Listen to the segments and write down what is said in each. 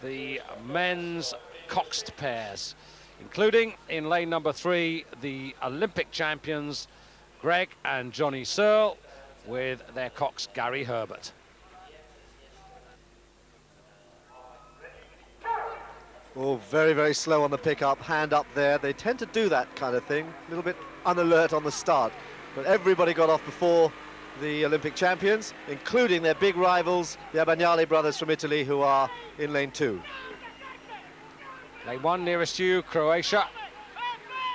the men's coxed pairs, including in lane number 3, the Olympic champions, Greg and Johnny Searle, with their cox, Gary Herbert. Oh, very, very slow on the pickup, hand up there. They tend to do that kind of thing, a little bit unalert on the start. But everybody got off before the Olympic champions, including their big rivals, the Abagnale brothers from Italy, who are in lane 2. Lane 1, nearest you, Croatia.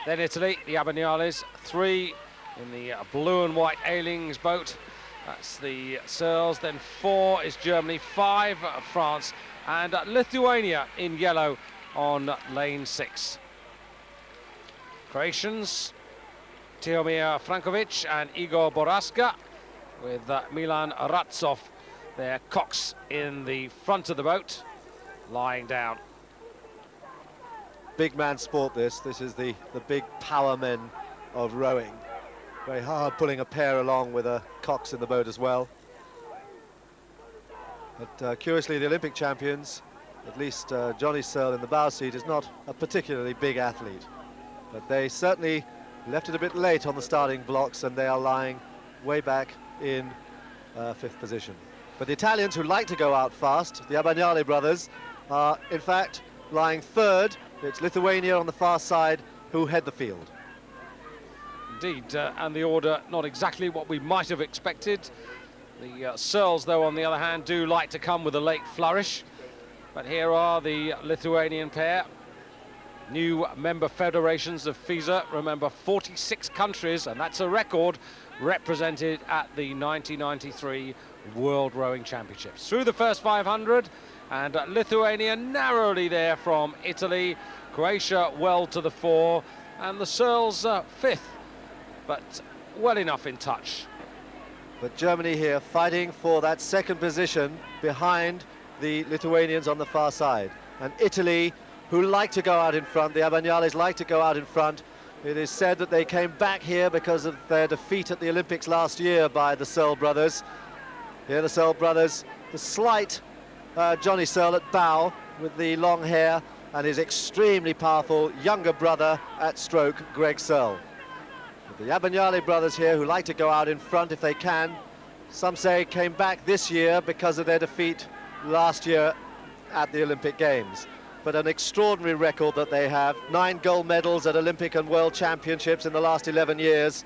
Then Italy, the Abagnales. 3 in the blue and white Ailings boat. That's the Searles. Then 4 is Germany, 5 France, and Lithuania in yellow on lane 6. Croatians, Tihomir Frankovic and Igor Boraska, with Milan Ratsov, their cox, in the front of the boat, lying down. Big man sport this. This is the big power men of rowing. Very hard pulling a pair along with a cox in the boat as well. But curiously, the Olympic champions, at least Johnny Searle in the bow seat, is not a particularly big athlete. But they certainly left it a bit late on the starting blocks, and they are lying way back in 5th position. But the Italians, who like to go out fast, the Abagnale brothers, are in fact lying 3rd. It's Lithuania on the far side who head the field. Indeed, and the order not exactly what we might have expected. The Searles, though, on the other hand, do like to come with a late flourish. But here are the Lithuanian pair, new member federations of FISA. Remember, 46 countries, and that's a record, represented at the 1993 World Rowing Championships. Through the first 500, and Lithuania narrowly there from Italy, Croatia well to the fore, and the Searles 5th, but well enough in touch. But Germany here fighting for that 2nd position behind the Lithuanians on the far side. And Italy, who like to go out in front, the Abagnales like to go out in front. It is said that they came back here because of their defeat at the Olympics last year by the Searle brothers. Here the Searle brothers, the slight Johnny Searle at bow with the long hair, and his extremely powerful younger brother at stroke, Greg Searle. The Abagnale brothers here, who like to go out in front if they can. Some say came back this year because of their defeat last year at the Olympic Games. But an extraordinary record that they have. 9 gold medals at Olympic and World Championships in the last 11 years.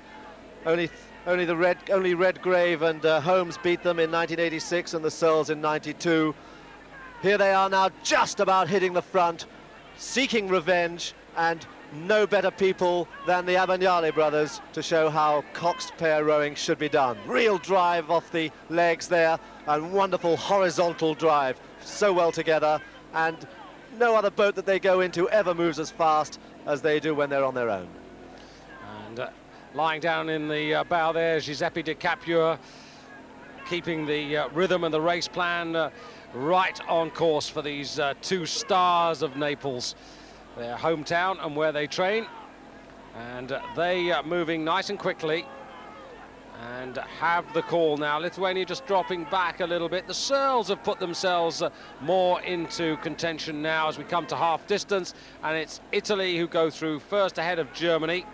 Only Redgrave and Holmes beat them in 1986 and the Searles in 92. Here they are now, just about hitting the front, seeking revenge, and no better people than the Abagnale brothers to show how coxed pair rowing should be done. Real drive off the legs there, and wonderful horizontal drive, so well together, and no other boat that they go into ever moves as fast as they do when they're on their own. And lying down in the bow there, Giuseppe Di Capua, keeping the rhythm and the race plan right on course for these 2 stars of Naples, their hometown and where they train. And they are moving nice and quickly and have the call now. Lithuania just dropping back a little bit. The Searles have put themselves more into contention now as we come to half distance, and it's Italy who go through first ahead of Germany.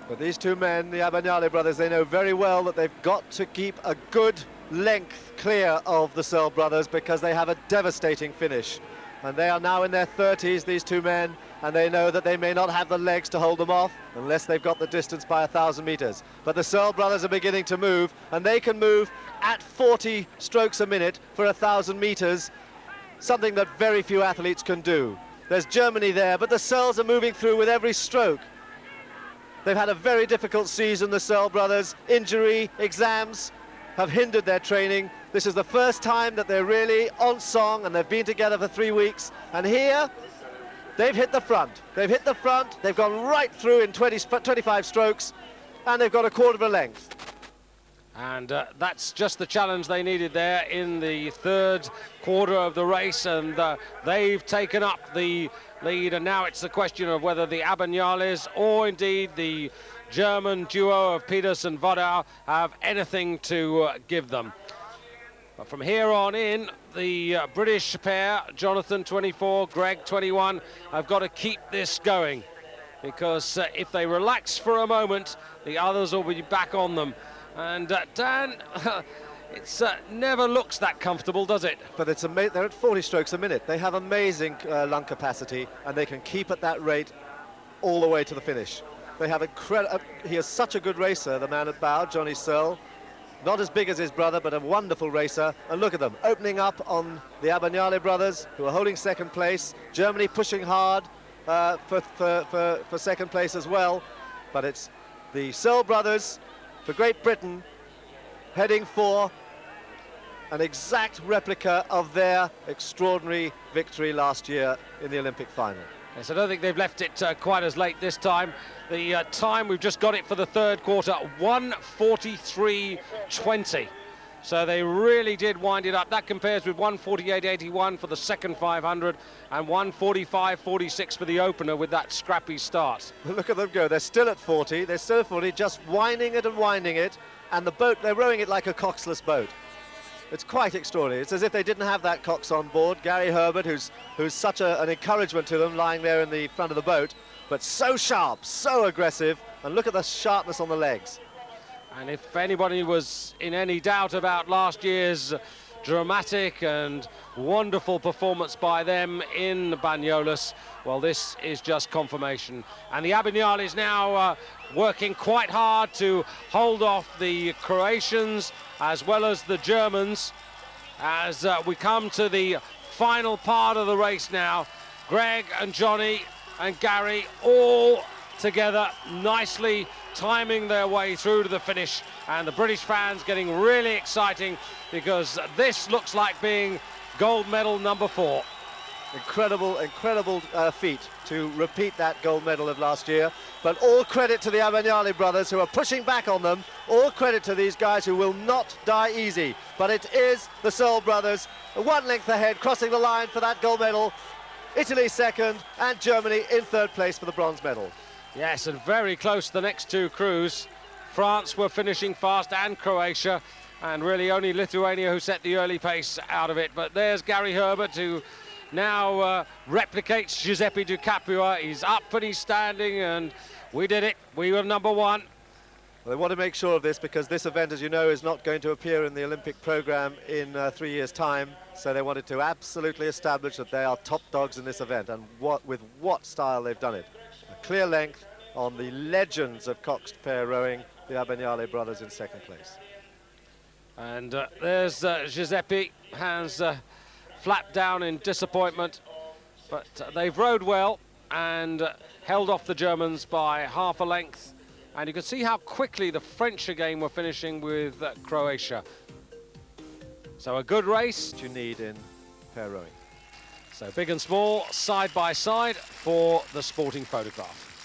But these 2 men, the Abagnale brothers, they know very well that they've got to keep a good length clear of the Searle brothers, because they have a devastating finish. And they are now in their 30s, these 2 men, and they know that they may not have the legs to hold them off unless they've got the distance by 1,000 meters. But the Searle brothers are beginning to move, and they can move at 40 strokes a minute for 1,000 meters, something that very few athletes can do. There's Germany there, but the Searles are moving through with every stroke. They've had a very difficult season, the Searle brothers. Injury, exams have hindered their training. This is the first time that they're really on song, and they've been together for 3 weeks. And here, they've hit the front. They've hit the front, they've gone right through in 25 strokes, and they've got a quarter of a length. And that's just the challenge they needed there in the 3rd quarter of the race, and they've taken up the lead, and now it's the question of whether the Abagnales or indeed the German duo of Peters and Vodau have anything to give them. But from here on in, the British pair, Jonathan 24, Greg 21, have got to keep this going, because if they relax for a moment, the others will be back on them. And Dan, it never looks that comfortable, does it? But it's they're at 40 strokes a minute. They have amazing lung capacity, and they can keep at that rate all the way to the finish. They have he is such a good racer, the man at bow, Johnny Searle. Not as big as his brother, but a wonderful racer. And look at them, opening up on the Abagnale brothers, who are holding second place. Germany pushing hard for second place as well. But it's the Searle brothers for Great Britain, heading for an exact replica of their extraordinary victory last year in the Olympic final. Yes, I don't think they've left it quite as late this time. The time, we've just got it for the third quarter, 1:43.20. So they really did wind it up. That compares with 1:48.81 for the second 500 and 1:45.46 for the opener with that scrappy start. Look at them go. They're still at 40. They're still at 40, just winding it and winding it. And the boat, they're rowing it like a coxless boat. It's quite extraordinary. It's as if they didn't have that cox on board. Gary Herbert, who's such an encouragement to them, lying there in the front of the boat, but so sharp, so aggressive, and look at the sharpness on the legs. And if anybody was in any doubt about last year's dramatic and wonderful performance by them in Banyoles, well, this is just confirmation. And the Abagnales now working quite hard to hold off the Croatians as well as the Germans as we come to the final part of the race now. Greg and Johnny and Gary all together, nicely timing their way through to the finish, and the British fans getting really exciting, because this looks like being gold medal number 4. Incredible feat to repeat that gold medal of last year. But all credit to the Abagnale brothers, who are pushing back on them. All credit to these guys who will not die easy. But it is the Searle brothers, one length ahead, crossing the line for that gold medal. Italy second, and Germany in third place for the bronze medal. Yes, and very close to the next two crews. France were finishing fast, and Croatia, and really only Lithuania who set the early pace out of it. But there's Gary Herbert, who now replicates Giuseppe Di Capua. He's up and he's standing, and we did it. We were number 1. Well, they want to make sure of this, because this event, as you know, is not going to appear in the Olympic program in 3 years' time. So they wanted to absolutely establish that they are top dogs in this event, and with what style they've done it. A clear length on the legends of coxed pair rowing, the Abagnale brothers in second place. And there's Giuseppe, hands flapped down in disappointment, but they've rowed well and held off the Germans by half a length. And you can see how quickly the French again were finishing with Croatia. So a good race. What you need in pair rowing. So big and small, side by side for the sporting photograph.